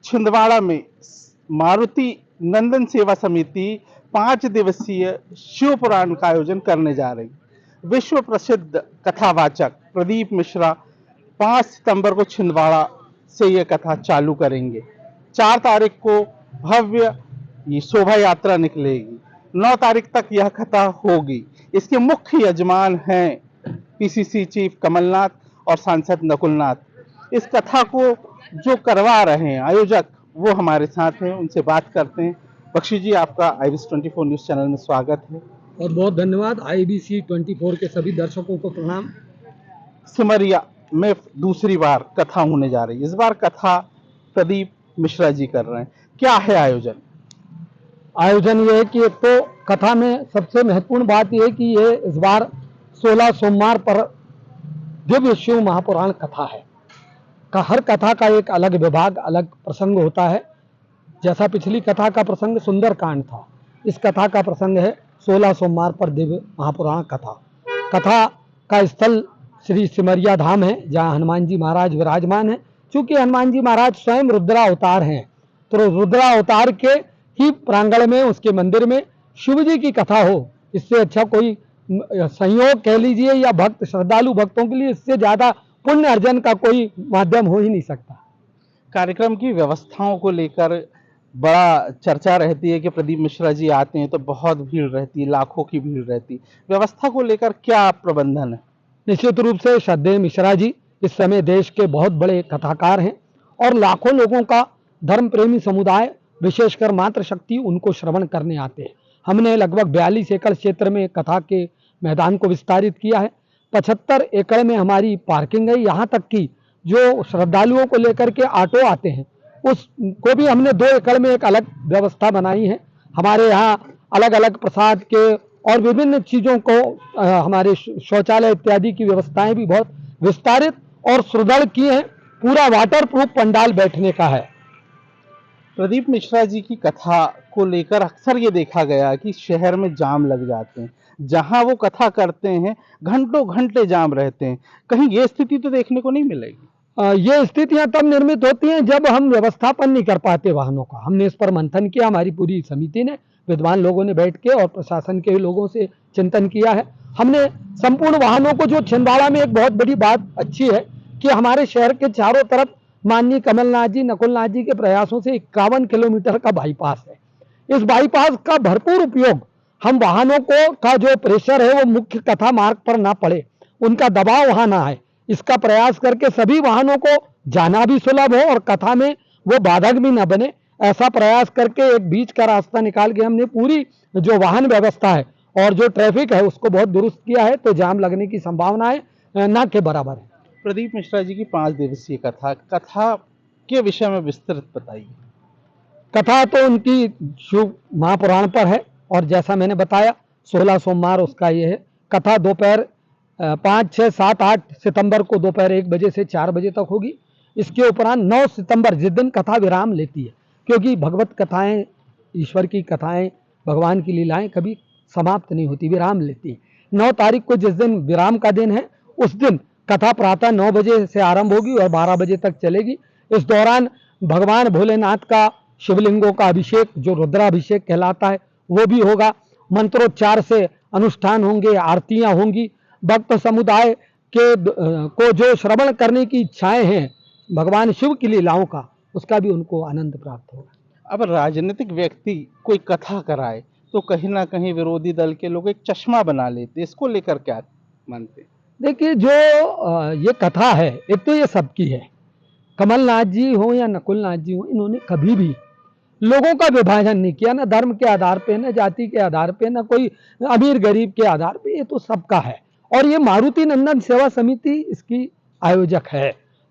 छिंदवाड़ा में मारुति नंदन सेवा समिति 5 दिवसीय शिव पुराण का आयोजन करने जा रही। विश्व प्रसिद्ध कथावाचक प्रदीप मिश्रा 5 सितंबर को छिंदवाड़ा से यह कथा चालू करेंगे। 4 तारीख को भव्य ये शोभा यात्रा निकलेगी। 9 तारीख तक यह कथा होगी। इसके मुख्य यजमान हैं पीसीसी चीफ कमलनाथ और सांसद नकुलनाथ। इस कथा को जो करवा रहे हैं आयोजक, वो हमारे साथ हैं, उनसे बात करते हैं। बख्शी जी, आपका IBC 24 न्यूज चैनल में स्वागत है। और बहुत धन्यवाद। IBC 24 के सभी दर्शकों को प्रणाम। सिमरिया में दूसरी बार कथा होने जा रही है। इस बार कथा प्रदीप मिश्रा जी कर रहे हैं। क्या है आयोजन? आयोजन ये है कि एक तो कथा में सबसे महत्वपूर्ण बात यह है कि ये इस बार 16 सोमवार पर दिव्य शिव महापुराण कथा है। हर कथा का एक अलग विभाग, अलग प्रसंग होता है। जैसा पिछली कथा का प्रसंग सुंदरकांड था, इस कथा का प्रसंग है 16 सोमवार पर दिव्य महापुराण कथा। कथा का स्थल श्री सिमरिया धाम है, जहाँ हनुमान जी महाराज विराजमान हैं। चूंकि हनुमान जी महाराज स्वयं रुद्रावतार हैं, तो रुद्रावतार के ही प्रांगण में, उसके मंदिर में शिव जी की कथा हो, इससे अच्छा कोई संयोग कह लीजिए या भक्त, श्रद्धालु भक्तों के लिए इससे ज्यादा पुण्य अर्जन का कोई माध्यम हो ही नहीं सकता। कार्यक्रम की व्यवस्थाओं को लेकर बड़ा चर्चा रहती है कि प्रदीप मिश्रा जी आते हैं तो बहुत भीड़ रहती है, लाखों की भीड़ रहती है। व्यवस्था को लेकर क्या प्रबंधन है? निश्चित रूप से श्रद्धेय मिश्रा जी इस समय देश के बहुत बड़े कथाकार हैं और लाखों लोगों का धर्म प्रेमी समुदाय, विशेषकर मातृशक्ति, उनको श्रवण करने आते हैं। हमने लगभग 42 एकड़ क्षेत्र में कथा के मैदान को विस्तारित किया है। 75 एकड़ में हमारी पार्किंग है। यहाँ तक कि जो श्रद्धालुओं को लेकर के ऑटो आते हैं, उसको भी हमने 2 एकड़ में एक अलग व्यवस्था बनाई है। हमारे यहाँ अलग अलग प्रसाद के और विभिन्न चीज़ों को, हमारे शौचालय इत्यादि की व्यवस्थाएं भी बहुत विस्तारित और सुदृढ़ की हैं। पूरा वाटर प्रूफ पंडाल बैठने का है। प्रदीप मिश्रा जी की कथा को लेकर अक्सर ये देखा गया कि शहर में जाम लग जाते हैं। जहां वो कथा करते हैं घंटों घंटे जाम रहते हैं। कहीं ये स्थिति तो देखने को नहीं मिलेगी? ये स्थितियां तब निर्मित होती हैं जब हम व्यवस्थापन नहीं कर पाते वाहनों का। हमने इस पर मंथन किया, हमारी पूरी समिति ने, विद्वान लोगों ने बैठ के और प्रशासन के लोगों से चिंतन किया है। हमने संपूर्ण वाहनों को, जो छिंदवाड़ा में एक बहुत बड़ी बात अच्छी है कि हमारे शहर के चारों तरफ माननीय कमलनाथ जी, नकुलनाथ जी के प्रयासों से 51 किलोमीटर का बाईपास है। इस बाईपास का भरपूर उपयोग हम वाहनों को का जो प्रेशर है वो मुख्य कथा मार्ग पर ना पड़े, उनका दबाव वहां ना आए, इसका प्रयास करके सभी वाहनों को जाना भी सुलभ हो और कथा में वो बाधक भी ना बने, ऐसा प्रयास करके एक बीच का रास्ता निकाल के हमने पूरी जो वाहन व्यवस्था है और जो ट्रैफिक है उसको बहुत दुरुस्त किया है। तो जाम लगने की संभावनाएं ना के बराबर है। प्रदीप मिश्रा जी की 5 दिवसीय कथा के विषय में विस्तृत बताइए। कथा तो उनकी शिव महापुराण पर है और जैसा मैंने बताया 16 सोमवार उसका ये है। कथा दोपहर 5, 6, 7, 8 सितंबर को दोपहर 1 बजे से 4 बजे तक होगी। इसके उपरांत 9 सितंबर, जिस दिन कथा विराम लेती है, क्योंकि भगवत कथाएं, ईश्वर की कथाएं, भगवान की लीलाएं कभी समाप्त नहीं होती, विराम लेती है। 9 तारीख को जिस दिन विराम का दिन है, उस दिन कथा प्रातः 9 बजे से आरंभ होगी और 12 बजे तक चलेगी। इस दौरान भगवान भोलेनाथ का शिवलिंगों का अभिषेक, जो रुद्राभिषेक कहलाता है, वो भी होगा। मंत्रोच्चार से अनुष्ठान होंगे, आरतियां होंगी। भक्त समुदाय के को जो श्रवण करने की इच्छाएं हैं भगवान शिव की लीलाओं का, उसका भी उनको आनंद प्राप्त होगा। अब राजनीतिक व्यक्ति कोई कथा कराए तो कहीं ना कहीं विरोधी दल के लोग एक चश्मा बना लेते, इसको लेकर क्या मानते? देखिए, जो ये कथा है, एक तो ये सबकी है। कमलनाथ जी हो या नकुलनाथ जी हो, इन्होंने कभी भी लोगों का विभाजन नहीं किया, ना धर्म के आधार पे, ना जाति के आधार पे, ना कोई अमीर गरीब के आधार पे। ये तो सबका है और ये मारुति नंदन सेवा समिति इसकी आयोजक है।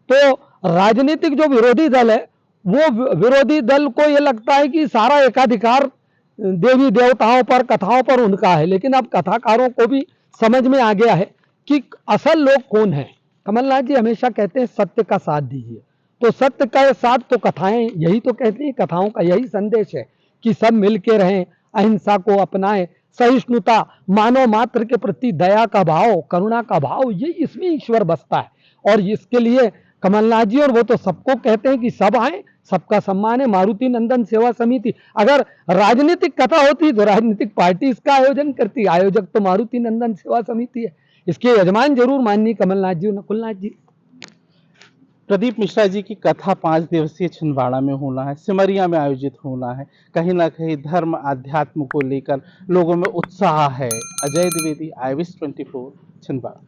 तो राजनीतिक जो विरोधी दल है, वो विरोधी दल को ये लगता है कि सारा एकाधिकार देवी देवताओं पर, कथाओं पर उनका है। लेकिन अब कथाकारों को भी समझ में आ गया है कि असल लोग कौन है। कमलनाथ जी हमेशा कहते हैं सत्य का साथ दीजिए, तो सत्य का साथ तो कथाएं यही तो कहती हैं। कथाओं का यही संदेश है कि सब मिलके रहें, अहिंसा को अपनाएं, सहिष्णुता, मानव मात्र के प्रति दया का भाव, करुणा का भाव, ये इसमें ईश्वर बसता है। और इसके लिए कमलनाथ जी, और वो तो सबको कहते हैं कि सब आए, सबका सम्मान है। मारुति नंदन सेवा समिति, अगर राजनीतिक कथा होती तो राजनीतिक पार्टी इसका आयोजन करती, आयोजक तो मारुति नंदन सेवा समिति है। इसके यजमान जरूर माननीय कमलनाथ जी और नकुलनाथ जी। प्रदीप मिश्रा जी की कथा 5 दिवसीय छिंदवाड़ा में होना है, सिमरिया में आयोजित होना है। कहीं ना कहीं धर्म आध्यात्म को लेकर लोगों में उत्साह है। अजय द्विवेदी, IVS 24, छिंदवाड़ा।